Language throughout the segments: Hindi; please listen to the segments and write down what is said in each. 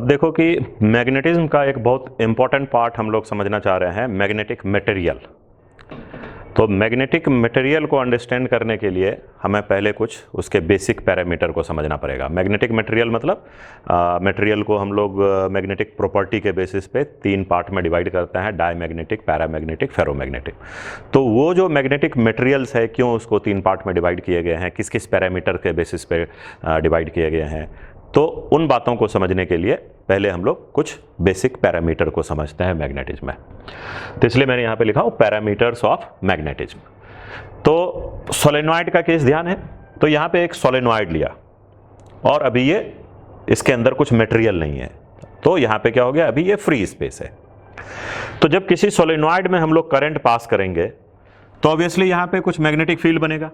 अब देखो कि मैग्नेटिज्म का एक बहुत इंपॉर्टेंट पार्ट हम लोग समझना चाह रहे हैं, मैग्नेटिक मटेरियल। तो मैग्नेटिक मटेरियल को अंडरस्टैंड करने के लिए हमें पहले कुछ उसके बेसिक पैरामीटर को समझना पड़ेगा। मैग्नेटिक मटेरियल मतलब मटेरियल को हम लोग मैग्नेटिक प्रॉपर्टी के बेसिस पे 3 पार्ट में डिवाइड करते हैं, डायमैग्नेटिक, पैरामैग्नेटिक, फेरोमैग्नेटिक। तो वो जो मैग्नेटिक मटेरियल्स है क्यों उसको 3 पार्ट में डिवाइड किए गए हैं, किस किस पैरामीटर के बेसिस पे डिवाइड किए गए हैं, तो उन बातों को समझने के लिए पहले हम लोग कुछ बेसिक पैरामीटर को समझते हैं मैग्नेटिज्म में। तो इसलिए मैंने यहाँ पे लिखा हूँ पैरामीटर्स ऑफ मैग्नेटिज्म। तो सोलेनॉइड का केस ध्यान है, तो यहाँ पे एक सोलेनॉइड लिया और अभी ये इसके अंदर कुछ मटेरियल नहीं है, तो यहाँ पे क्या हो गया, अभी ये फ्री स्पेस है। तो जब किसी सोलेनॉइड में हम लोग करंट पास करेंगे तो ऑब्वियसली यहाँ पे कुछ मैग्नेटिक फील्ड बनेगा।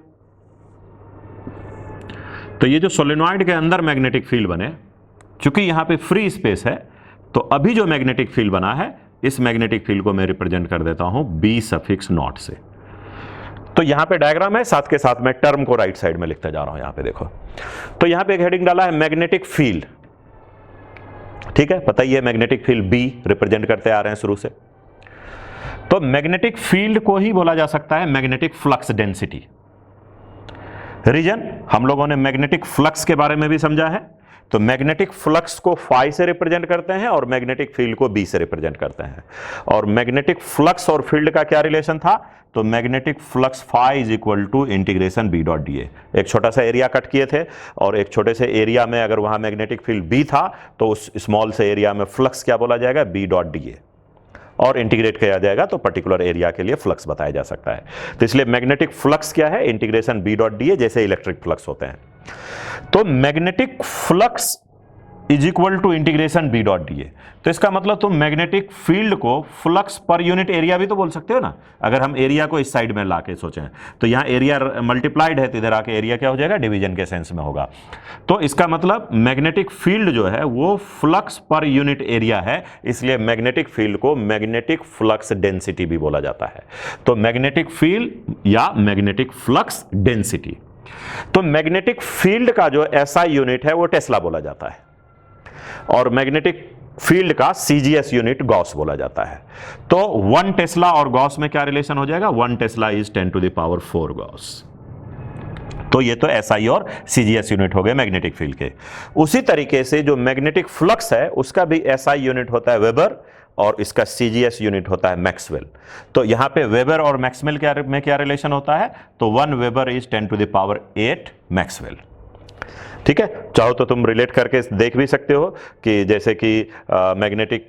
तो ये जो सोलेनॉइड के अंदर मैग्नेटिक फील्ड बने, चूंकि यहां पे फ्री स्पेस है, तो अभी जो मैग्नेटिक फील्ड बना है इस मैग्नेटिक फील्ड को मैं रिप्रेजेंट कर देता हूं B∪0 से। तो यहां पे डायग्राम है, साथ के साथ मैं टर्म को राइट साइड में लिखता जा रहा हूं। यहां पे देखो, तो यहां पे एक हेडिंग डाला है मैग्नेटिक फील्ड, ठीक है, पता ही है मैग्नेटिक फील्ड B रिप्रेजेंट करते आ रहे हैं शुरू से। तो मैग्नेटिक फील्ड को ही बोला जा सकता है मैग्नेटिक फ्लक्स डेंसिटी। रीजन हम लोगों ने मैग्नेटिक फ्लक्स के बारे में भी समझा है, तो मैग्नेटिक फ्लक्स को फाई से रिप्रेजेंट करते हैं और मैग्नेटिक फील्ड को बी से रिप्रेजेंट करते हैं। और मैग्नेटिक फ्लक्स और फील्ड का क्या रिलेशन था, तो magnetic flux phi is equal to integration B dot D A. एक छोटा सा एरिया कट किए थे और एक छोटे से एरिया में अगर वहां मैग्नेटिक फील्ड बी था तो उस स्मॉल से एरिया में फ्लक्स क्या बोला जाएगा, बी डॉट डी ए, और इंटीग्रेट किया जाएगा तो पर्टिकुलर एरिया के लिए फ्लक्स बताया जा सकता है। तो इसलिए मैग्नेटिक फ्लक्स क्या है, integration B dot D A, जैसे इलेक्ट्रिक फ्लक्स होते हैं। तो magnetic flux is equal to integration B dot D A. तो इसका मतलब तुम मैग्नेटिक फील्ड को फ्लक्स पर यूनिट एरिया भी तो बोल सकते हो ना। अगर हम एरिया को इस साइड में लाके सोचें तो यहाँ एरिया मल्टीप्लाइड है, तो इधर आके एरिया क्या हो जाएगा, डिवीजन के सेंस में होगा। तो इसका मतलब मैग्नेटिक फील्ड जो है वो फ्लक्स पर यूनिट एरिया है, इसलिए मैग्नेटिक फील्ड को मैग्नेटिक फ्लक्स डेंसिटी भी बोला जाता है। तो मैग्नेटिक फील्ड या मैग्नेटिक फ्लक्स डेंसिटी। तो मैग्नेटिक फील्ड का जो एसआई यूनिट है वो टेस्ला बोला जाता है और मैग्नेटिक फील्ड का सीजीएस यूनिट गॉस बोला जाता है। तो 1 टेस्ला और गॉस में क्या रिलेशन हो जाएगा, 1 टेस्ला इज 10⁴ गॉस। तो ये तो एसआई और सीजीएस यूनिट हो गए मैग्नेटिक फील्ड के। उसी तरीके से जो मैग्नेटिक फ्लक्स है उसका भी एसआई यूनिट होता है वेबर और इसका सीजीएस यूनिट होता है मैक्सवेल। तो यहां पे वेबर और मैक्सवेल में क्या रिलेशन होता है, तो 1 वेबर इज 10⁸ मैक्सवेल। ठीक है, चाहो तो तुम रिलेट करके देख भी सकते हो कि जैसे कि मैग्नेटिक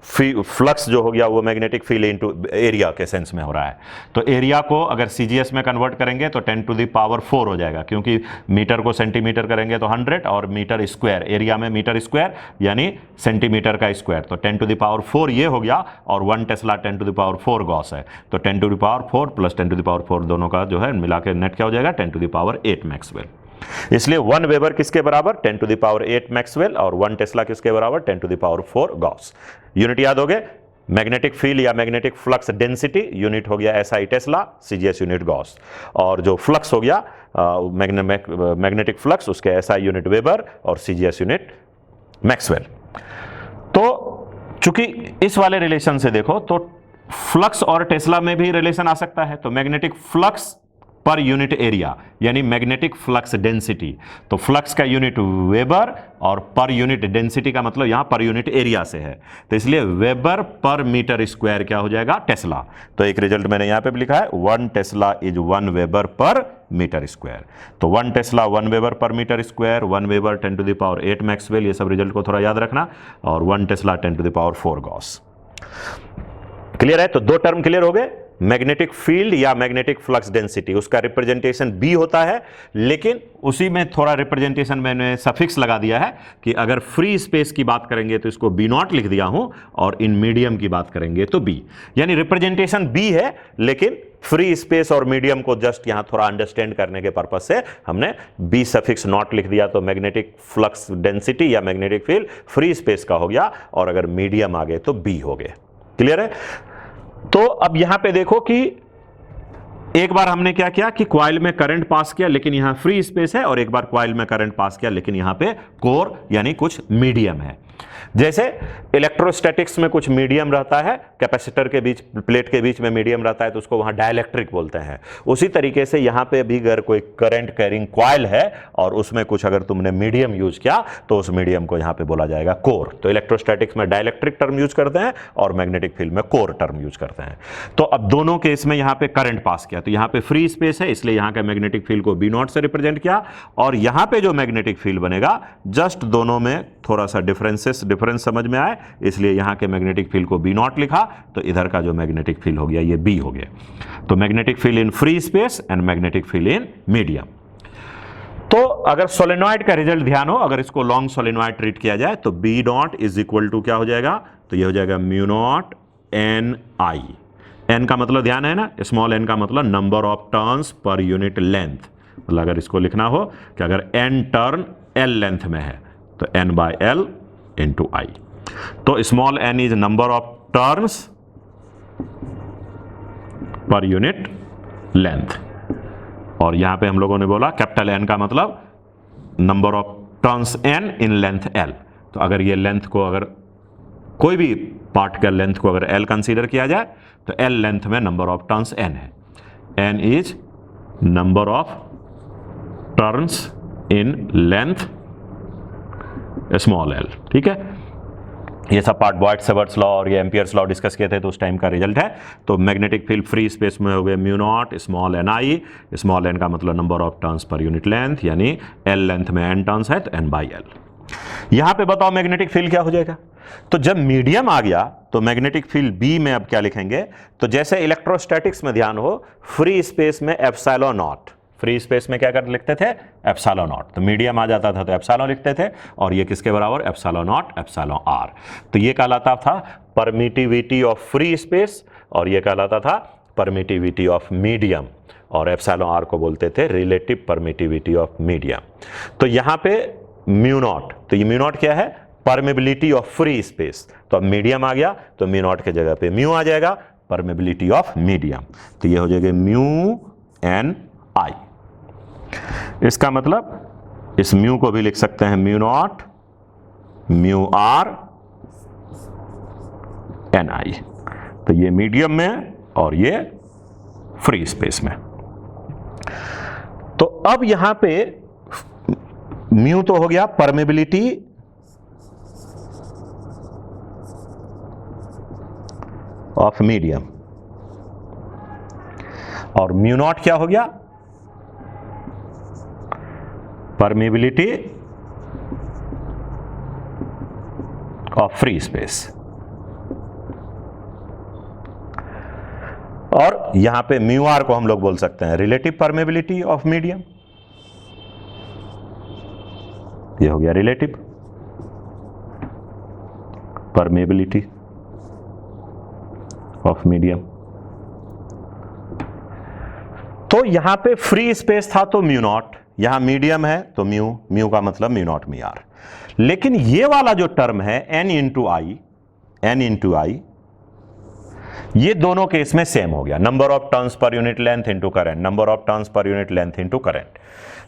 फ्लक्स जो हो गया वो मैग्नेटिक फील्ड इनटू एरिया के सेंस में हो रहा है। तो एरिया को अगर सीजीएस में कन्वर्ट करेंगे तो 10⁴ हो जाएगा, क्योंकि मीटर को सेंटीमीटर करेंगे तो 100 और मीटर स्क्वायर, एरिया में मीटर स्क्वायर यानी सेंटीमीटर का स्क्वायर, तो 10⁴ ये हो गया। और 1 टेस्ला 10⁴ गॉस है, तो 10⁴ प्लस 10⁴ दोनों का जो है मिला के नेट क्या हो जाएगा, 10⁸ मैक्सवेल। इसलिए 1 वेबर किसके बराबर, 10⁸ मैक्सवेल, और 1 टेस्ला किसके बराबर, 10⁴ गॉस। यूनिट याद हो गए, मैग्नेटिक फील्ड या मैग्नेटिक फ्लक्स डेंसिटी यूनिट हो गया SI Tesla, CGS unit Gauss, और जो फ्लक्स हो गया मैग्नेटिक फ्लक्स उसके एसआई यूनिट वेबर और सीजीएस यूनिट मैक्सवेल। तो चूंकि इस वाले रिलेशन से देखो तो फ्लक्स और टेस्ला में भी रिलेशन आ सकता है। तो मैग्नेटिक फ्लक्स पर यूनिट एरिया यानी मैग्नेटिक फ्लक्स डेंसिटी, तो फ्लक्स का यूनिट वेबर और पर यूनिट डेंसिटी का मतलब यहां पर यूनिट एरिया से है, तो इसलिए वेबर पर मीटर स्क्वायर क्या हो जाएगा, टेस्ला। तो एक रिजल्ट मैंने यहां पे भी लिखा है, 1 tesla is 1 weber per metre square. तो 1 tesla 1 weber per metre square, 1 weber 10⁸ Maxwell, ये सब रिजल्ट को थोड़ा याद रखना, और 1 टेस्ला 10⁴ गॉस। क्लियर है, तो 2 टर्म क्लियर हो गए। मैग्नेटिक फील्ड या मैग्नेटिक फ्लक्स डेंसिटी, उसका रिप्रेजेंटेशन बी होता है, लेकिन उसी में थोड़ा रिप्रेजेंटेशन मैंने सफिक्स लगा दिया है कि अगर फ्री स्पेस की बात करेंगे तो इसको B0 लिख दिया हूं, और इन मीडियम की बात करेंगे तो बी, यानी रिप्रेजेंटेशन बी है, लेकिन फ्री स्पेस और मीडियम को जस्ट यहां थोड़ा अंडरस्टैंड करने के पर्पज से हमने B∪0 लिख दिया। तो मैग्नेटिक फ्लक्स डेंसिटी या मैग्नेटिक फील्ड फ्री स्पेस का हो गया, और अगर मीडियम आ गए तो बी हो गए। क्लियर है। तो अब यहां पे देखो कि एक बार हमने क्या किया कि कॉइल में करंट पास किया, लेकिन यहां फ्री स्पेस है, और एक बार कॉइल में करंट पास किया लेकिन यहां पे कोर यानी कुछ मीडियम है। जैसे इलेक्ट्रोस्टैटिक्स में कुछ मीडियम रहता है, कैपेसिटर के बीच, प्लेट के बीच में मीडियम रहता है तो उसको वहां डाइलेक्ट्रिक बोलते हैं। उसी तरीके से यहां पे भी अगर कोई करंट कैरिंग कॉइल है और उसमें कुछ अगर तुमने मीडियम यूज किया तो उस मीडियम को यहां पे बोला जाएगा कोर। तो इलेक्ट्रोस्टैटिक्स में डाइलेक्ट्रिक टर्म यूज करते हैं और मैग्नेटिक फील्ड में कोर टर्म यूज करते हैं। तो अब दोनों केस में यहां पे करंट पास किया तो यहां पे फ्री स्पेस है, इसलिए यहां का मैग्नेटिक फील्ड को B0 से रिप्रेजेंट किया। और यहां पे जो मैग्नेटिक फील्ड बनेगा, जस्ट दोनों में थोड़ा सा डिफरेंस समझ में आए, इसलिए यहां के मैग्नेटिक फील्ड को B0 लिखा, तो इधर का जो मैग्नेटिक फील्ड हो गया ये B हो गया। तो magnetic field in free space and magnetic field in medium. तो अगर सोलेनॉइड का रिजल्ट ध्यान हो, अगर इसको लॉन्ग सोलेनॉइड ट्रीट किया जाए तो B0 इज इक्वल टू क्या हो जाएगा, तो ये हो जाएगा म्यू0 Ni। n का मतलब ध्यान है ना, स्मॉल n का मतलब number of turns per unit length. मतलब अगर इसको लिखना हो कि अगर n टर्न l लेंथ में है तो n बाय l इंटू आई। तो small n is number of turns per unit length, और यहां पे हम लोगों ने बोला कैपिटल N का मतलब number of turns n in length l। तो अगर ये लेंथ को, अगर कोई भी पार्ट का लेंथ को अगर l कंसीडर किया जाए तो l लेंथ में नंबर ऑफ टर्न्स n है। n is number of turns in length small l। ठीक है, ये सब पार्ट बॉयड-सेवर्ट्स लॉ और ये एम्पियर्स लॉ डिस्कस किए थे तो उस टाइम का रिजल्ट है। तो मैग्नेटिक फील्ड फ्री स्पेस में हो गए म्यू0 स्मॉल Ni, स्मॉल n का मतलब number of turns per unit length, यानी l लेंथ में n टर्न्स है तो n बाई l। यहां पे बताओ मैग्नेटिक फील्ड क्या हो जाएगा। तो जब मीडियम आ गया तो मैग्नेटिक फील्ड B में अब क्या लिखेंगे, तो जैसे इलेक्ट्रोस्टैटिक्स में ध्यान हो, फ्री स्पेस में एप्सिलॉन नॉट, फ्री स्पेस में क्या कर लिखते थे, एप्सिलॉन नॉट। तो मीडियम आ जाता था तो एप्सिलॉन लिखते थे, और ये किसके बराबर, एप्सिलॉन नॉट एप्सिलॉन आर। तो ये कहलाता था परमिटिविटी ऑफ फ्री स्पेस, और ये कहलाता था परमिटिविटी ऑफ मीडियम, और एप्सिलॉन आर को बोलते थे रिलेटिव परमिटिविटी ऑफ मीडियम। तो यहां पे म्यू0, तो ये म्यू0 क्या है, परमिबिलिटी ऑफ फ्री स्पेस। तो अब मीडियम आ गया तो म्यू0 के जगह पे म्यू आ जाएगा, परमिबिलिटी ऑफ मीडियम। तो ये हो जाएगा म्यू एन आई। इसका मतलब इस म्यू को भी लिख सकते हैं म्यू0 म्यू आर एन आई। तो ये मीडियम में और ये फ्री स्पेस में। तो अब यहां पे म्यू तो हो गया परमेबिलिटी ऑफ मीडियम, और म्यू0 क्या हो गया, परमेबिलिटी ऑफ फ्री स्पेस। और यहां पे म्यू आर को हम लोग बोल सकते हैं रिलेटिव परमेबिलिटी ऑफ मीडियम। ये हो गया रिलेटिव परमेबिलिटी ऑफ मीडियम। तो यहां पे फ्री स्पेस था तो म्यू0, यहां मीडियम है तो म्यू, म्यू का मतलब म्यू0 म्यू आर। लेकिन ये वाला जो टर्म है n इंटू आई, ये दोनों केस में सेम हो गया, number of turns per unit length into current, number of turns per unit length into current.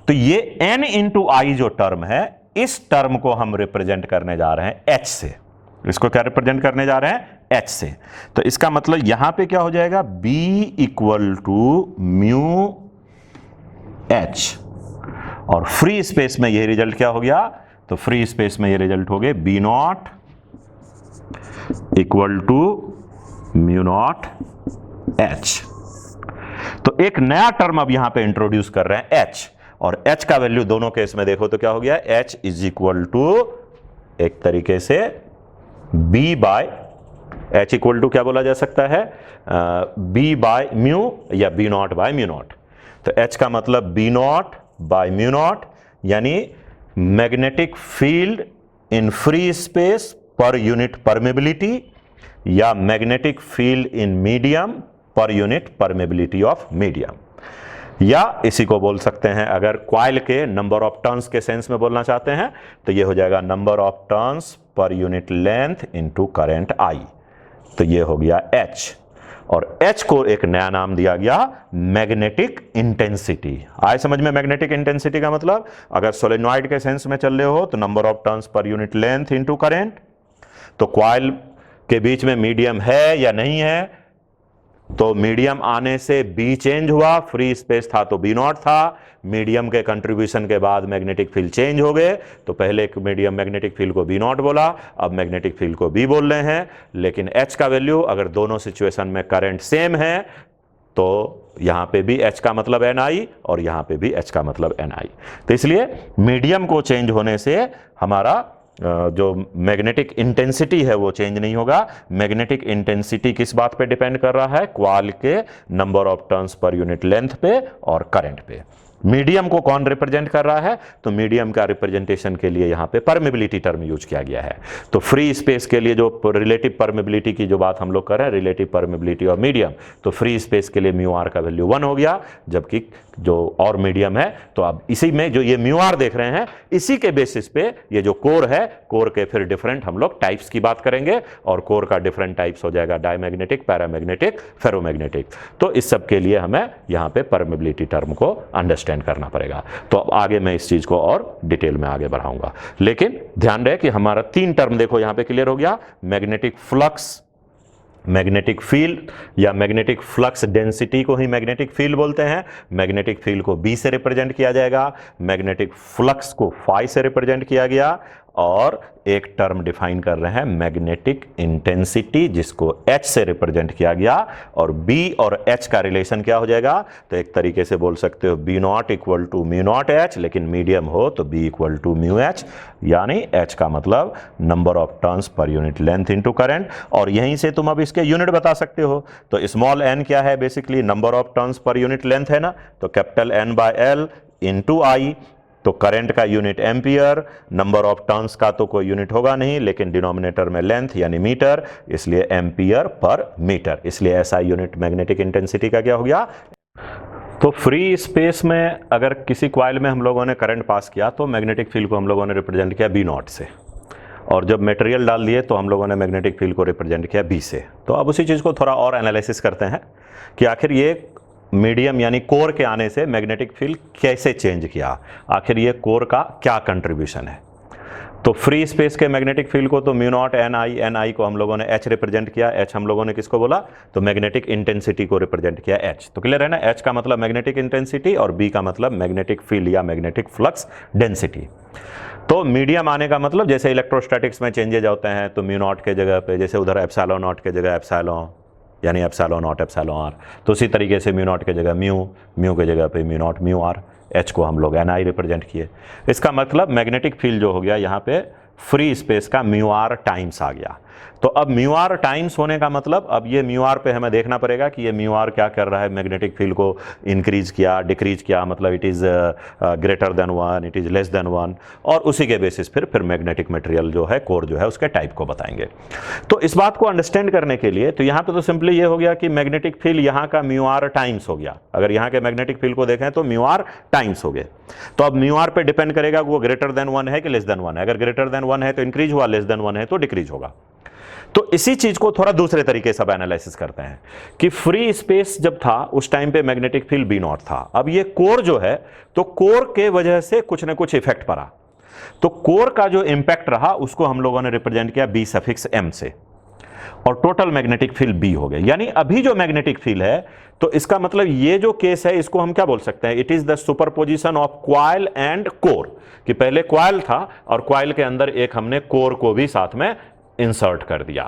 तो ये n इंटू आई जो टर्म है, इस टर्म को हम रिप्रेजेंट करने जा रहे हैं h से। इसको क्या रिप्रेजेंट करने जा रहे हैं, h से। तो इसका मतलब यहां पे क्या हो जाएगा, b equal to mu h, और फ्री स्पेस में ये रिजल्ट क्या हो गया, तो फ्री स्पेस में ये रिजल्ट हो गए B0 इक्वल टू म्यू0 h। तो एक नया टर्म अब यहां पे इंट्रोड्यूस कर रहे हैं h, और h का वैल्यू दोनों केस में देखो तो क्या हो गया, h इज इक्वल टू एक तरीके से b by h equal to क्या बोला जा सकता है, b बाय म्यू या B0 बाय म्यू0। तो h का मतलब B0 बाय म्यू0, यानी magnetic field in free space per unit permeability, या magnetic field in medium per unit permeability of medium. या इसी को बोल सकते हैं, अगर कॉइल के नंबर ऑफ टर्न्स के सेंस में बोलना चाहते हैं तो ये हो जाएगा number of turns per unit length into current I। तो ये हो गया H, और H को एक नया नाम दिया गया मैग्नेटिक इंटेंसिटी। आए समझ में मैग्नेटिक इंटेंसिटी का मतलब, अगर सोलेनॉइड के सेंस में चल रहे हो तो number of turns per unit length into current, तो क्वाइल के बीच में मीडियम है या नहीं है, तो मीडियम आने से बी चेंज हुआ, फ्री स्पेस था तो बी नॉट था, मीडियम के कंट्रीब्यूशन के बाद मैग्नेटिक फील्ड चेंज हो गए, तो पहले एक मीडियम मैग्नेटिक फील्ड को बी नॉट बोला, अब मैग्नेटिक फील्ड को बी बोल रहे हैं। लेकिन एच का वैल्यू अगर दोनों सिचुएशन में करंट सेम है तो यहां पे भी एच का मतलब एन आई और यहां पे भी एच का मतलब एन आई। तो इसलिए मीडियम को चेंज होने से हमारा जो मैग्नेटिक इंटेंसिटी है वो चेंज नहीं होगा। मैग्नेटिक इंटेंसिटी किस बात पे डिपेंड कर रहा है? क्वाइल के number of turns per unit length पे और करंट पे। मीडियम को कौन रिप्रेजेंट कर रहा है? तो मीडियम का रिप्रेजेंटेशन के लिए यहां पे परमेबिलिटी टर्म यूज किया गया है। तो फ्री स्पेस के लिए जो रिलेटिव परमेबिलिटी की जो बात हम लोग कर रहे हैं, रिलेटिव परमेबिलिटी ऑफ मीडियम, तो फ्री स्पेस के लिए म्यू आर का वैल्यू 1 हो गया, जबकि जो और मीडियम है, तो अब इसी में जो ये म्यू आर देख रहे हैं, इसी के बेसिस पे ये जो कोर है, कोर के फिर डिफरेंट हम लोग टाइप्स की बात करेंगे, और कोर का डिफरेंट टाइप्स हो जाएगा डायमैग्नेटिक, पैरामैग्नेटिक, फेरोमैग्नेटिक। तो इस सब के लिए हमें यहां पे परमेबिलिटी टर्म को अंडरस्टैंड करना पड़ेगा। तो अब आगे मैं इस चीज को और डिटेल में आगे बढ़ाऊंगा, लेकिन ध्यान रहे कि हमारा 3 टर्म देखो यहां पे क्लियर हो गया। मैग्नेटिक फ्लक्स, मैग्नेटिक फील्ड या मैग्नेटिक फ्लक्स डेंसिटी को ही मैग्नेटिक फील्ड बोलते हैं। मैग्नेटिक फील्ड को बी से रिप्रेजेंट किया जाएगा, मैग्नेटिक फ्लक्स को फाई से रिप्रेजेंट किया गया, और एक टर्म डिफाइन कर रहे हैं मैग्नेटिक इंटेंसिटी, जिसको H से रिप्रेजेंट किया गया। और B और H का रिलेशन क्या हो जाएगा? तो एक तरीके से बोल सकते हो B not equal to mu not H, लेकिन मीडियम हो तो B equal to mu H, यानी H का मतलब number of turns per unit length into current. और यहीं से तुम अब इसके यूनिट बता सकते हो। तो स्मॉल n क्या है? Basically number of turns per unit length है ना, तो capital N by L into I। तो करंट का unit ampere, number of turns का तो कोई यूनिट होगा नहीं, लेकिन डिनोमिनेटर में लेंथ यानी मीटर, इसलिए एम्पियर पर मीटर, इसलिए ऐसा यूनिट मैग्नेटिक इंटेंसिटी का क्या हो गया। तो फ्री स्पेस में अगर किसी क्वाइल में हम लोगों ने करंट पास किया तो मैग्नेटिक फील्ड को हम लोगों ने रिप्रेजेंट किया बी नॉट से, और जब मटेरियल डाल दिए तो हम लोगों ने मैग्नेटिक फील्ड को रिप्रेजेंट किया बी से। तो अब उसी चीज़ को थोड़ा और एनालिसिस करते हैं कि आखिर ये मीडियम यानी कोर के आने से मैग्नेटिक फील्ड कैसे चेंज किया, आखिर ये कोर का क्या कंट्रीब्यूशन है। तो फ्री स्पेस के मैग्नेटिक फील्ड को तो म्यू नॉट एन आई को हम लोगों ने H रिप्रेजेंट किया। H हम लोगों ने किसको बोला? तो मैग्नेटिक इंटेंसिटी को रिप्रेजेंट किया H। तो क्लियर है ना, H का मतलब मैग्नेटिक इंटेंसिटी और B का मतलब मैग्नेटिक फील्ड या मैग्नेटिक फ्लक्स डेंसिटी। तो मीडियम आने का मतलब जैसे इलेक्ट्रोस्टैटिक्स में चेंजेज होते हैं, तो म्यू नॉट के जगह पे, जैसे उधर एप्सिलॉन नॉट के जगह एप्सिलॉन यानी एप्सिलॉन नॉट एप्सिलॉन आर, तो उसी तरीके से म्यू नॉट के जगह म्यू, म्यू के जगह पे mu not mu R, H को हम लोग एन आई रिप्रेजेंट किए। इसका मतलब मैग्नेटिक फील्ड जो हो गया यहाँ पे फ्री स्पेस का म्यू आर टाइम्स आ गया। तो अब म्यू आर टाइम्स होने का मतलब अब ये म्यू आर पे हमें देखना पड़ेगा कि ये म्यू आर क्या कर रहा है, मैग्नेटिक फील्ड को इंक्रीज किया, डिक्रीज किया, मतलब it is greater than 1, it is less than 1, और उसी के बेसिस फिर मैग्नेटिक मटेरियल जो है, कोर जो है, उसके टाइप को बताएंगे। तो इस बात को अंडरस्टैंड करने के लिए तो यहाँ पे तो सिंपली ये हो गया कि मैग्नेटिक फील्ड यहाँ का म्यू आर टाइम्स हो गया। अगर यहाँ के मैग्नेटिक फील्ड को देखें तो म्यू आर टाइम्स हो गए। तो अब म्यू आर पे डिपेंड करेगा वो ग्रेटर देन 1 है कि लेस देन 1 है। अगर ग्रेटर देन 1 है तो इंक्रीज हुआ, लेस देन 1 है तो डिक्रीज होगा। तो इसी चीज को थोड़ा दूसरे तरीके से एनालिसिस करते हैं कि फ्री स्पेस जब था उस टाइम पे मैग्नेटिक फील्ड बी नॉट था। अब ये कोर जो है, तो कोर के वजह से कुछ ना कुछ इफेक्ट पड़ा, तो कोर का जो इंपैक्ट रहा उसको हम लोगों ने रिप्रेजेंट किया बी सफिक्स एम से, और टोटल मैग्नेटिक फील्ड बी हो गया। यानी अभी जो मैग्नेटिक फील्ड है, तो इसका मतलब ये जो केस है इसको हम क्या बोल सकते हैं, it is the superposition of coil and core, कि पहले क्वाइल था और क्वाइल के अंदर एक हमने कोर को भी साथ में इंसर्ट कर दिया।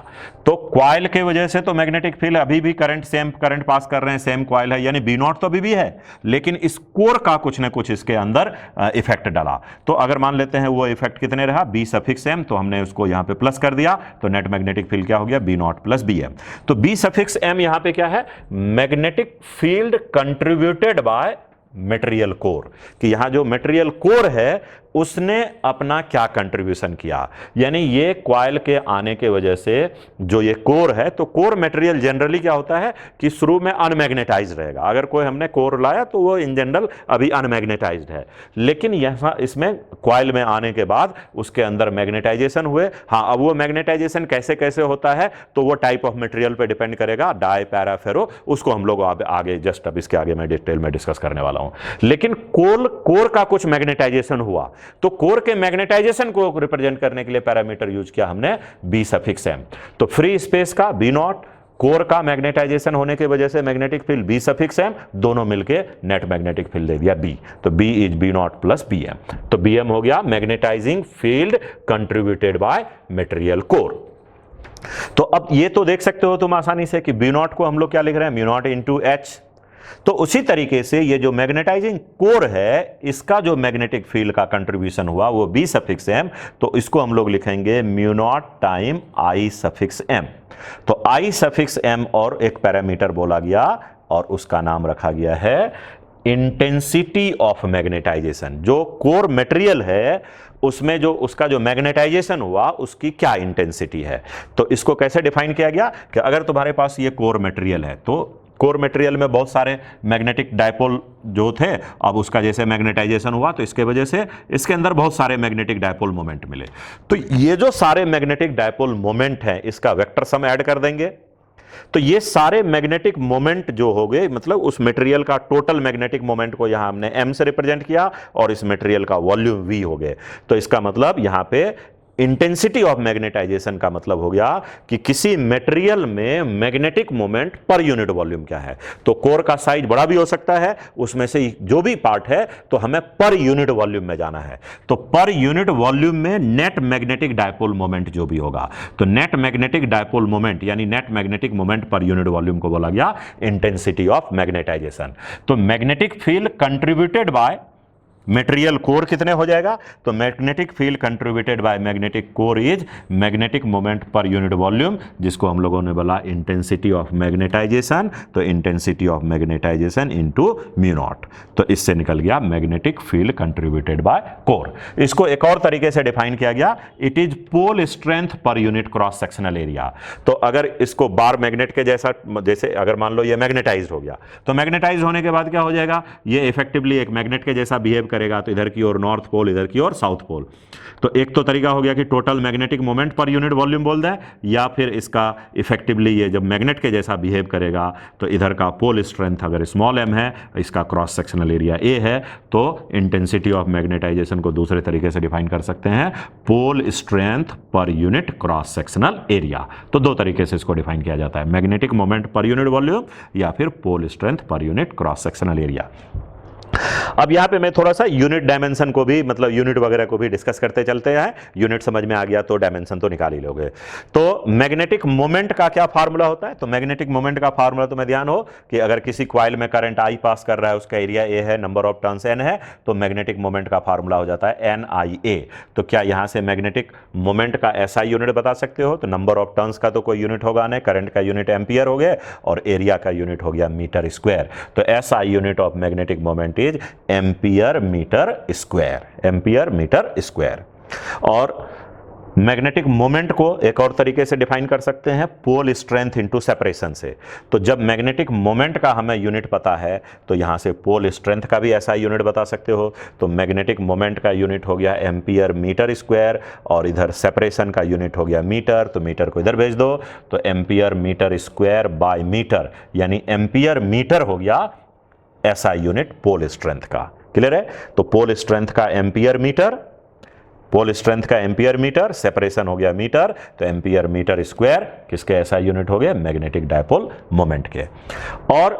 तो क्वाइल के वजह से तो मैग्नेटिक फील्ड अभी भी करंट सेम करंट पास कर रहे हैं, सेम क्वाइल है, यानी बी नॉट तो अभी भी है, लेकिन इस कोर का कुछ ना कुछ इसके अंदर इफेक्ट डाला। तो अगर मान लेते हैं वो इफेक्ट कितने रहा, बी सफिक्स एम, तो हमने उसको यहां पे प्लस कर दिया, तो नेट मैग्नेटिक फील्ड क्या हो गया, B not plus B M. तो बी सफिक्स एम यहां पे क्या है, magnetic field contributed by material core, कि यहां जो मटेरियल कोर है उसने अपना क्या कंट्रीब्यूशन किया। यानी ये क्वाइल के आने के वजह से जो ये कोर है, तो कोर मटेरियल जनरली क्या होता है कि शुरू में अनमैग्नेटाइज्ड रहेगा। अगर कोई हमने कोर लाया तो वो इन जनरल अभी अनमैग्नेटाइज्ड है, लेकिन यहाँ इसमें क्वाइल में आने के बाद उसके अंदर मैग्नेटाइजेशन हुए। हाँ, अब वो मैग्नेटाइजेशन कैसे कैसे होता है तो वो टाइप ऑफ मटेरियल पे डिपेंड करेगा, डाई पैरा फेरो, उसको हम लोग आगे जस्ट अब इसके आगे मैं डिटेल में डिस्कस करने वाला हूँ। हूं। लेकिन कोर का कुछ मैग्नेटाइजेशन हुआ तो कोर के मैग्नेटाइजेशन को रिप्रेजेंट करने के लिए पैरामीटर यूज किया हमने बी सफिक्स एम। तो फ्री स्पेस का बी नॉट, कोर का मैग्नेटाइजेशन होने की वजह से magnetic field B suffix M, दोनों मिलके नेट मैग्नेटिक फील्ड दे दिया बी। तो B is B not plus B M. तो बी एम हो गया magnetizing field contributed by material core. तो अब ये तो देख सकते हो तुम आसानी से कि बी नॉट को हम लोग क्या लिख रहे हैं, म्यू नॉट इंटू एच। तो उसी तरीके से ये जो मैग्नेटाइजिंग कोर है इसका जो मैग्नेटिक फील्ड का कंट्रीब्यूशन हुआ वो बी सफिक्स एम, तो इसको हम लोग लिखेंगे mu not time I suffix M. तो आई सफिक्स एम और एक पैरामीटर बोला गया और उसका नाम रखा गया है इंटेंसिटी ऑफ मैग्नेटाइजेशन। जो कोर मटेरियल है उसमें जो उसका जो मैग्नेटाइजेशन हुआ उसकी क्या इंटेंसिटी है। तो इसको कैसे डिफाइन किया गया कि अगर तुम्हारे पास ये कोर मटेरियल है तो कोर मटेरियल में बहुत सारे मैग्नेटिक डायपोल जो थे, अब उसका जैसे मैग्नेटाइजेशन हुआ तो इसके वजह से इसके अंदर बहुत सारे मैग्नेटिक डायपोल मोमेंट मिले। तो ये जो सारे मैग्नेटिक डायपोल मोमेंट हैं इसका वेक्टर सम ऐड कर देंगे तो ये सारे मैग्नेटिक मोमेंट जो हो गए, मतलब उस मटेरियल का टोटल मैग्नेटिक मोमेंट को यहां हमने m से रिप्रेजेंट किया और इस मटेरियल का वॉल्यूम v हो गए। तो इसका मतलब यहां पे इंटेंसिटी ऑफ मैग्नेटाइजेशन का मतलब हो गया कि किसी मटेरियल में magnetic moment per unit volume क्या है। तो कोर का साइज बड़ा भी हो सकता है, उसमें से जो भी पार्ट है तो हमें पर यूनिट वॉल्यूम में जाना है। तो पर यूनिट वॉल्यूम में नेट मैग्नेटिक डायपोल मोमेंट जो भी होगा, तो नेट मैग्नेटिक डायपोल मोमेंट यानी net magnetic moment per unit volume को बोला गया इंटेंसिटी ऑफ मैग्नेटाइजेशन। तो magnetic field contributed by material core कितने हो जाएगा, तो magnetic field contributed by magnetic core is magnetic moment per unit volume, जिसको हम लोगों ने बोला इंटेंसिटी ऑफ मैग्नेटाइजेशन। तो intensity of magnetisation into mu naught, तो इससे निकल गया magnetic field contributed by core. इसको एक और तरीके से डिफाइन किया गया, it is pole strength per unit cross sectional area. तो अगर इसको बार मैग्नेट के जैसा, जैसे अगर मान लो ये मैग्नेटाइज हो गया तो मैग्नेटाइज होने के बाद क्या हो जाएगा, ये इफेक्टिवली एक मैग्नेट के जैसा बिहेव करेगा। तो इधर की ओर नॉर्थ पोल, इधर की ओर साउथ पोल। तो एक तो तरीका हो गया कि total magnetic moment per unit volume बोल दें, या फिर इसका इफेक्टिवली ये जब मैग्नेट के जैसा बिहेव करेगा तो इधर का पोल स्ट्रेंथ अगर स्मॉल m है, इसका क्रॉस सेक्शनल एरिया a है, तो इंटेंसिटी ऑफ मैग्नेटाइजेशन को दूसरे तरीके से डिफाइन कर सकते हैं pole strength per unit cross sectional area. तो दो तरीके से इसको डिफाइन किया जाता है, magnetic moment per unit volume या फिर pole strength per unit cross sectional area. अब यहां पे मैं थोड़ा सा यूनिट डायमेंशन को भी, मतलब यूनिट वगैरह को भी डिस्कस करते चलते हैं। यूनिट समझ में आ गया तो डायमेंशन तो निकाल ही लोगे। तो मैग्नेटिक मोमेंट का क्या फार्मूला होता है, तो मैग्नेटिक मोमेंट का फार्मूला तुम्हें ध्यान हो कि अगर किसी कॉइल में करंट I पास कर रहा है, उसका एरिया A है, नंबर ऑफ टर्न्स N है, तो मैग्नेटिक मोमेंट का फार्मूला हो जाता है NIA। तो क्या यहां से मैग्नेटिक मोमेंट का SI यूनिट बता सकते हो, तो नंबर ऑफ टर्न्स का तो कोई यूनिट होगा नहीं, करंट का यूनिट एम्पियर हो गया और एरिया का यूनिट हो गया मीटर स्क्वायर। तो SI unit of magnetic moment is ampere metre square, ampere metre square. और मैग्नेटिक मोमेंट को एक और तरीके से डिफाइन कर सकते हैं पोल स्ट्रेंथ इनटू सेपरेशन से। तो जब मैग्नेटिक मोमेंट का हमें यूनिट पता है तो यहां से पोल स्ट्रेंथ का भी ऐसा यूनिट बता सकते हो। तो मैग्नेटिक मोमेंट का यूनिट हो गया एम्पियर मीटर स्क्वायर और इधर सेपरेशन का यूनिट हो गया मीटर, तो मीटर को इधर भेज दो, तो ampere metre square by metre, यानी एम्पियर मीटर हो गया SI यूनिट पोल स्ट्रेंथ का। क्लियर है, तो पोल स्ट्रेंथ का एम्पियर मीटर, पोल स्ट्रेंथ का एम्पियर मीटर, सेपरेशन हो गया मीटर, तो एम्पियर मीटर स्क्वायर किसके SI यूनिट हो गए, मैग्नेटिक डायपोल मोमेंट के। और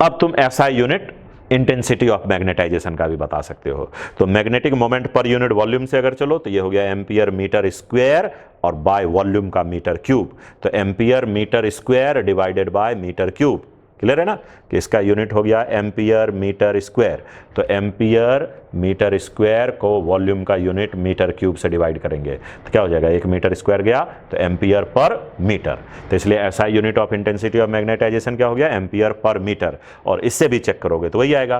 अब तुम SI unit intensity of magnetization का भी बता सकते हो। तो magnetic moment per unit volume से अगर चलो तो ये हो गया एम्पियर मीटर स्क्वायर और बाय वॉल्यूम का मीटर क्यूब, तो ampere metre square divided by metre cube. Clear है ना, कि इसका यूनिट हो गया एम्पियर मीटर स्क्वायर। तो एम्पियर मीटर स्क्वायर को वॉल्यूम का यूनिट मीटर क्यूब से डिवाइड करेंगे तो क्या हो जाएगा, एक मीटर स्क्वायर गया तो एम्पियर पर मीटर। तो इसलिए SI unit of intensity of magnetisation क्या हो गया, एम्पियर पर मीटर। और इससे भी चेक करोगे तो वही आएगा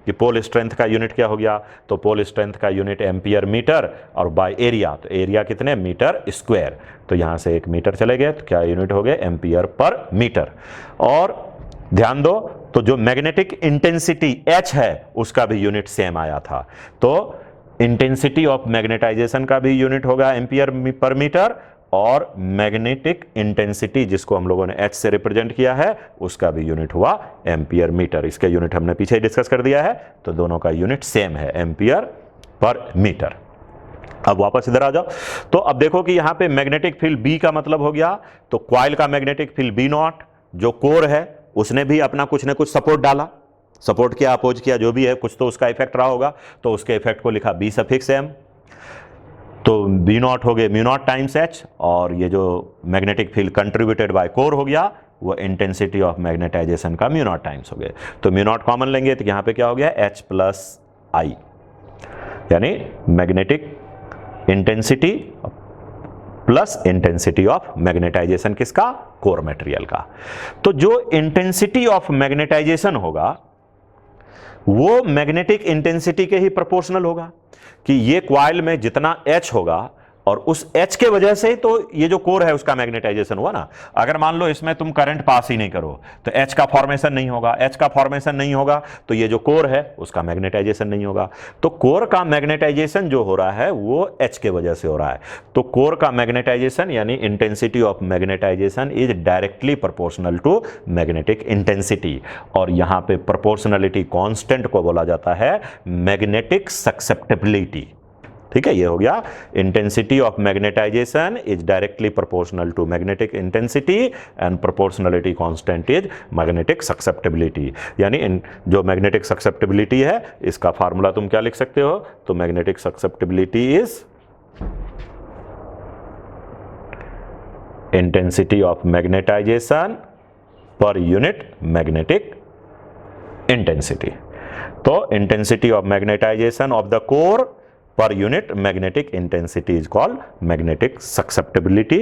कि पोल स्ट्रेंथ का यूनिट क्या हो गया, तो पोल स्ट्रेंथ का यूनिट एम्पियर मीटर और बाय एरिया, तो एरिया कितने, मीटर स्क्वायर। तो यहां से एक मीटर चले गए तो क्या यूनिट हो गए, एम्पियर पर मीटर। और ध्यान दो, तो जो मैग्नेटिक इंटेंसिटी H है उसका भी यूनिट सेम आया था। तो इंटेंसिटी ऑफ मैग्नेटाइजेशन का भी यूनिट होगा एम्पियर पर मीटर और मैग्नेटिक इंटेंसिटी जिसको हम लोगों ने H से रिप्रेजेंट किया है उसका भी यूनिट हुआ एम्पियर मीटर। इसका यूनिट हमने पीछे ही डिस्कस कर दिया है, तो दोनों का यूनिट सेम है, एम्पियर पर मीटर। अब वापस इधर आ जाओ, तो अब देखो कि यहां पे मैग्नेटिक फील्ड B का मतलब हो गया, तो कॉइल का मैग्नेटिक फील्ड B नॉट, जो कोर है उसने भी अपना कुछ ना कुछ सपोर्ट डाला, सपोर्ट किया, अपोज किया, जो भी है कुछ तो उसका इफेक्ट रहा होगा, तो उसके इफेक्ट को लिखा B सफिक्स M। तो B नॉट हो गए म्यू नॉट टाइम्स H, और ये जो magnetic field contributed by core हो गया वो इंटेंसिटी ऑफ मैग्नेटाइजेशन का म्यू नॉट टाइम्स हो गए। तो म्यू नॉट कॉमन लेंगे तो यहां पे क्या हो गया H प्लस I, यानी magnetic intensity plus intensity of magnetisation किसका, कोर मटेरियल का। तो जो इंटेंसिटी ऑफ मैग्नेटाइजेशन होगा वो मैग्नेटिक इंटेंसिटी के ही प्रोपोर्शनल होगा, कि ये कॉइल में जितना H होगा और उस H के वजह से तो ये जो कोर है उसका मैग्नेटाइजेशन हुआ ना। अगर मान लो इसमें तुम करंट पास ही नहीं करो तो H का फॉर्मेशन नहीं होगा, H का फॉर्मेशन नहीं होगा तो ये जो कोर है उसका मैग्नेटाइजेशन नहीं होगा। तो कोर का मैग्नेटाइजेशन जो हो रहा है वो H के वजह से हो रहा है। तो कोर का मैग्नेटाइजेशन यानी intensity of magnetization is directly proportional to magnetic intensity, और यहां पे प्रोपोर्शनलिटी कांस्टेंट को बोला जाता है मैग्नेटिक सक्सेप्टिबिलिटी। ठीक है, ये हो गया intensity of magnetization is directly proportional to magnetic intensity and proportionality constant is magnetic susceptibility. यानी जो मैग्नेटिक सक्सेप्टिबिलिटी है इसका फार्मूला तुम क्या लिख सकते हो, तो magnetic susceptibility is intensity of magnetization per unit magnetic intensity. तो intensity of magnetization of the core per unit magnetic intensity is called magnetic susceptibility.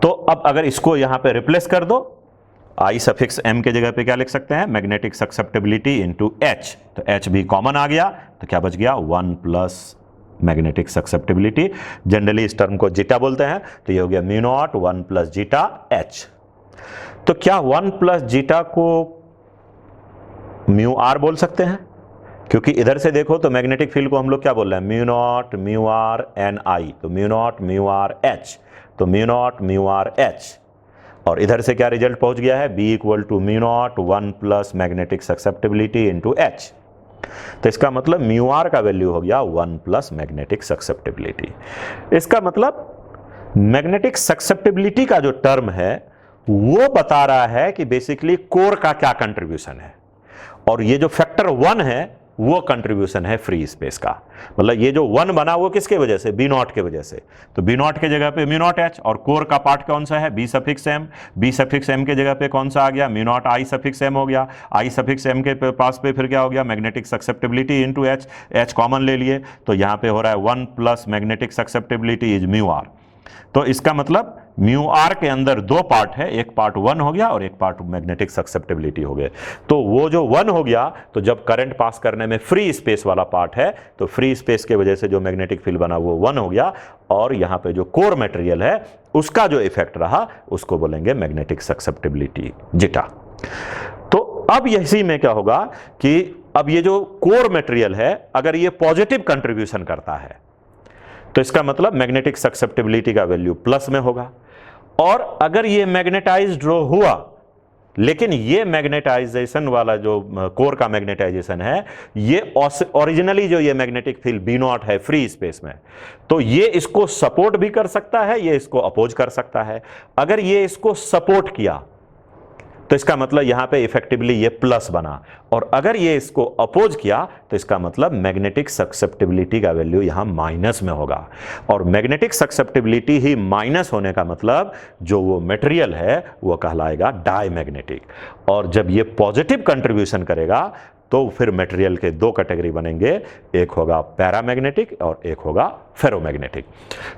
तो अब अगर इसको यहां पे रिप्लेस कर दो, I सफिक्स M के जगह पे क्या लिख सकते हैं, मैग्नेटिक सक्सेप्टिबिलिटी इंटू H, तो H भी कॉमन आ गया तो क्या बच गया 1 प्लस मैग्नेटिक सक्सेप्टिबिलिटी। जनरली इस टर्म को जीटा बोलते हैं, तो ये हो गया mu naught 1 plus zeta H। तो क्या 1 प्लस जीटा को म्यू आर बोल सकते हैं, क्योंकि इधर से देखो तो मैग्नेटिक फील्ड को हम लोग क्या बोल रहे हैं, mu not mu R N I, तो mu not mu R H, तो mu not mu R H, और इधर से क्या रिजल्ट पहुंच गया है, B equal to mu naught 1 plus magnetic susceptibility into H. तो इसका मतलब म्यू आर का वैल्यू हो गया 1 प्लस मैग्नेटिक सक्सेप्टिबिलिटी। इसका मतलब मैग्नेटिक सक्सेप्टिबिलिटी का जो टर्म है वो बता रहा है कि बेसिकली कोर का क्या कंट्रीब्यूशन है, और ये जो फैक्टर 1 है वो कंट्रीब्यूशन है फ्री स्पेस का। मतलब ये जो 1 बना वो किसके वजह से, बी नॉट के वजह से, तो बी नॉट के जगह पे म्यू नॉट एच, और कोर का पार्ट कौन सा है, B suffix M, B suffix M के जगह पे कौन सा आ गया, mu not I suffix M हो गया, आई सफिक्स एम के पास पे फिर क्या हो गया, magnetic susceptibility into H, H common ले लिए तो यहां पे हो रहा है 1 plus magnetic susceptibility is mu R. तो इसका मतलब म्यू आर के अंदर दो पार्ट है, एक पार्ट 1 हो गया और एक पार्ट मैग्नेटिक सक्सेप्टिबिलिटी हो गए। तो वो जो 1 हो गया, तो जब करंट पास करने में फ्री स्पेस वाला पार्ट है तो फ्री स्पेस के वजह से जो मैग्नेटिक फील्ड बना वो 1 हो गया, और यहां पे जो कोर मटेरियल है उसका जो इफेक्ट रहा उसको बोलेंगे मैग्नेटिक सक्सेप्टिबिलिटी जीटा। तो अब इसी में क्या होगा कि अब ये जो कोर मटेरियल है अगर ये पॉजिटिव कंट्रीब्यूशन करता है तो इसका मतलब मैग्नेटिक सक्सेप्टिबिलिटी का वैल्यू प्लस में होगा, और अगर ये मैग्नेटाइज्ड हुआ लेकिन ये मैग्नेटाइजेशन वाला जो कोर का मैग्नेटाइजेशन है ये ओरिजिनली जो ये मैग्नेटिक फील्ड बी नॉट है फ्री स्पेस में, तो ये इसको सपोर्ट भी कर सकता है, ये इसको अपोज कर सकता है। अगर ये इसको सपोर्ट किया तो इसका मतलब यहां पे इफेक्टिवली ये प्लस बना, और अगर ये इसको अपोज किया तो इसका मतलब मैग्नेटिक सक्सेप्टिबिलिटी का वैल्यू यहां माइनस में होगा, और मैग्नेटिक सक्सेप्टिबिलिटी ही माइनस होने का मतलब जो वो मटेरियल है वो कहलाएगा डायमैग्नेटिक, और जब ये पॉजिटिव कंट्रीब्यूशन करेगा तो फिर मटेरियल के दो कैटेगरी बनेंगे, एक होगा पैरामैग्नेटिक और एक होगा फेरोमैग्नेटिक।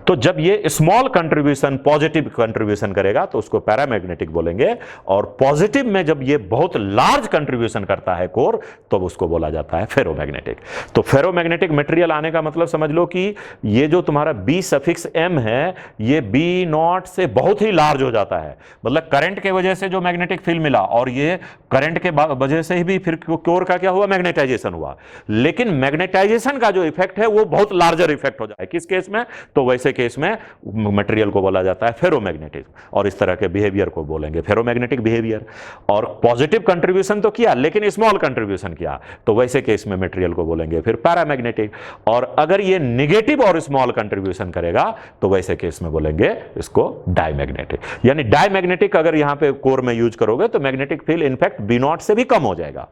तो जब ये स्मॉल कंट्रीब्यूशन पॉजिटिव कंट्रीब्यूशन करेगा तो उसको पैरामैग्नेटिक बोलेंगे, और पॉजिटिव में जब ये बहुत लार्ज कंट्रीब्यूशन करता है कोर तो उसको बोला जाता है फेरोमैग्नेटिक। तो फेरोमैग्नेटिक मटेरियल आने का मतलब समझ लो कि ये जो तुम्हारा बी सफिक्स एम है ये बी नॉट से बहुत ही लार्ज हो जाता है, मतलब करंट के वजह से जो मैग्नेटिक फील्ड मिला और ये करंट के वजह से ही भी फिर कोर का क्या हुआ, मैग्नेटाइजेशन हुआ। लेकिन मैग्नेटाइजेशन का जो इफेक्ट है वो बहुत लार्जर इफेक्ट हो जाए किस केस में, तो वैसे केस में मटेरियल को बोला जाता है फेरोमैग्नेटिक, और इस तरह के बिहेवियर को बोलेंगे फेरोमैग्नेटिक बिहेवियर। और पॉजिटिव कंट्रीब्यूशन तो किया लेकिन स्मॉल कंट्रीब्यूशन किया, तो वैसे केस में मटेरियल को बोलेंगे फिर पैरामैग्नेटिक। और अगर ये निगेटिव और स्मॉल कंट्रीब्यूशन करेगा तो वैसे केस में बोलेंगे इसको डायमैग्नेटिक। यानी डायमैग्नेटिक अगर यहां पे कोर में यूज करोगे तो मैग्नेटिक फील्ड इनफैक्ट B0 से भी कम हो जाएगा,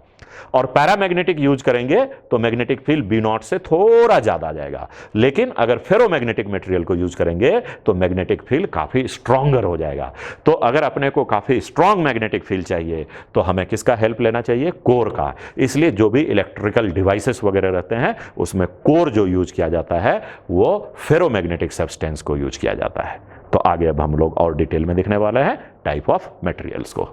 और पैरामैग्नेटिक यूज करेंगे तो मैग्नेटिक फील्ड B0 से थोड़ा ज्यादा आ जाएगा। लेकिन अगर फेरोमैग्नेटिक मटेरियल को यूज करेंगे तो मैग्नेटिक फील्ड काफी स्ट्रॉन्गर हो जाएगा। तो अगर अपने को काफी स्ट्रॉन्ग मैग्नेटिक फील्ड चाहिए तो हमें किसका हेल्प लेना चाहिए, कोर का। इसलिए जो भी इलेक्ट्रिकल डिवाइसेस वगैरह रहते हैं उसमें कोर जो यूज किया जाता है वो फेरोमैग्नेटिक सब्सटेंस को यूज किया जाता है। तो आगे अब हम लोग और डिटेल में देखने वाले हैं टाइप ऑफ मटेरियल्स को।